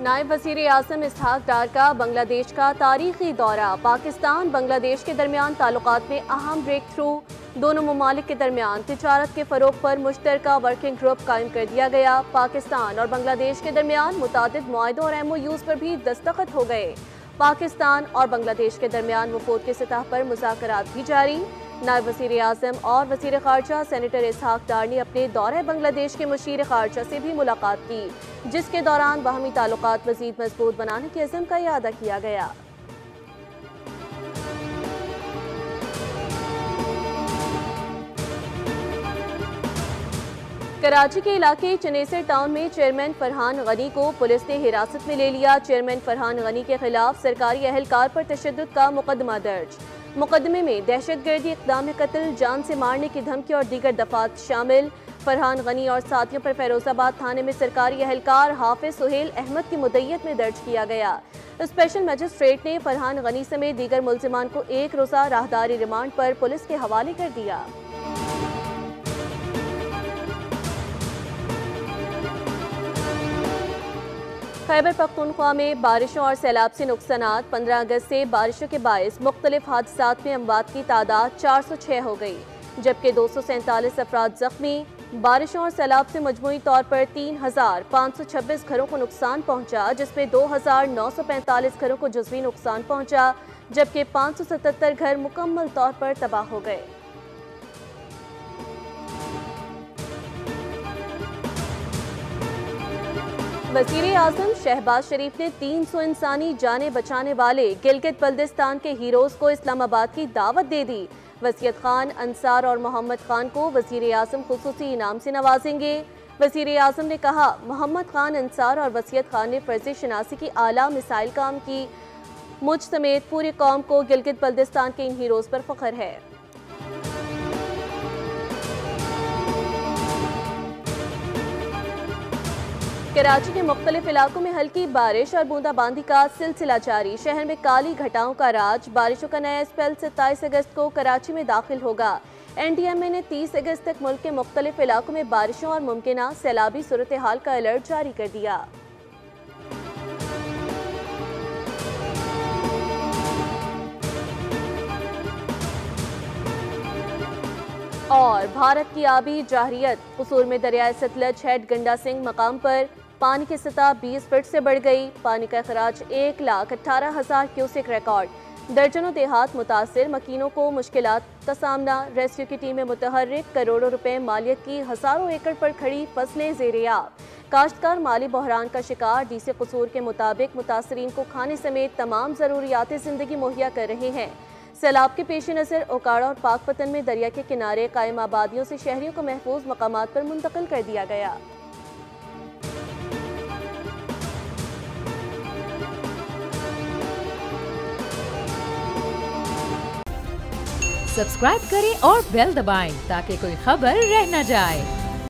नायब वज़ीर आज़म इसहाक डार का बांग्लादेश का तारीखी दौरा। पाकिस्तान बांग्लादेश के दरमियान ताल्लुकात में अहम ब्रेक थ्रू। दोनों ममालिक के दरमियान तिजारत के फ़रोग पर मुश्तरका वर्किंग ग्रुप कायम कर दिया गया। पाकिस्तान और बांग्लादेश के दरमियान मुतादिद मुआहदों और MOUs पर भी दस्तखत हो गए। पाकिस्तान और बांग्लादेश के दरमियान वफूद की सतह पर मुज़ाकरात भी जारी। नायब वज़ीर आज़म और वज़ीर ख़ारजा सेनेटर इसहाक डार ने अपने दौरे बांग्लादेश के मुशीर ख़ारजा से भी मुलाकात की, जिसके दौरान बाहमी ताल्लुकात मज़ीद मजबूत बनाने के अज़्म का इआदा किया गया। कराची के इलाके चनेसर टाउन में चेयरमैन फरहान गनी को पुलिस ने हिरासत में ले लिया। चेयरमैन फरहान गनी के खिलाफ सरकारी अहलकार पर तशद्दुद का मुकदमा दर्ज। मुकदमे में दहशतगर्दी, इक़दाम कत्ल, जान से मारने की धमकी और दीगर दफात शामिल। फरहान गनी और साथियों पर फैरोजाबाद थाने में सरकारी अहलकार हाफिज सुहेल अहमद की मुद्दईयत में दर्ज किया गया। स्पेशल मजिस्ट्रेट ने फरहान गनी समेत दीगर मुल्जिमान को एक रोज़ा राहदारी रिमांड पर पुलिस के हवाले कर दिया। खैबर पख्तूनख्वा में बारिशों और सैलाब से नुकसानात। 15 अगस्त से बारिशों के बायस मुख्तलिफ हादसात में अमवात की तादाद 406 हो गई, जबकि 247 अफराद जख्मी। बारिशों और सैलाब से मजमूई तौर पर 3526 घरों को नुकसान पहुंचा, जिसमें 2945 घरों को जुज़वी नुकसान पहुंचा, जबकि 577 घर मुकम्मल तौर पर तबाह हो गए। वज़ीर आज़म शहबाज शरीफ ने 300 इंसानी जानें बचाने वाले गिलगित बल्दिस्तान के हीरोज को इस्लामाबाद की दावत दे दी। वसीयत खान, अंसार और मोहम्मद खान को वज़ीर आज़म खुसूसी इनाम से नवाजेंगे। वज़ीर आज़म ने कहा, मोहम्मद खान, अंसार और वसीयत खान ने फ़र्ज़ शनासी की आला मिसाइल काम की। मुझ समेत पूरी कौम को गिलगित बल्दिस्तान के इन हीरोज पर फ़ख्र है। कराची के मुख्तलिफ इलाकों में हल्की बारिश और बूंदाबांदी का सिलसिला जारी। शहर में काली घटाओं का राज। बारिशों का नया स्पेल 27 अगस्त को कराची में दाखिल होगा। NDMA ने 30 अगस्त तक मुल्क के मुख्तलिफ इलाकों में बारिशों और मुमकिना सैलाबी सूरत हाल का अलर्ट जारी कर दिया। और भारत की आबी जाहरियत। कसूर में दरियाए सतलज हेड गंडा सिंह मकाम पर पानी की सतह 20 फीट से बढ़ गई। पानी का खराज 1,18,000 क्यूसेक रिकॉर्ड। दर्जनों देहात मुतासिर, मकीनों को मुश्किलात का सामना। रेस्क्यू की टीमें मुतहर्रिक। करोड़ों रुपए मालियत की हजारों एकड़ पर खड़ी फसलें ज़ेर-ए-आब। काश्तकार माली बहरान का शिकार। DC कसूर के मुताबिक मुतासरीन को खाने समेत तमाम ज़रूरियात ज़िंदगी मुहैया कर रहे हैं। सैलाब के पेश नज़र ओकाड़ा और पाकपतन में दरिया के किनारे कायम आबादियों से शहरियों को महफूज मकामात पर मुंतकिल कर दिया गया। सब्सक्राइब करें और बेल दबाएं ताकि कोई खबर रह न जाए।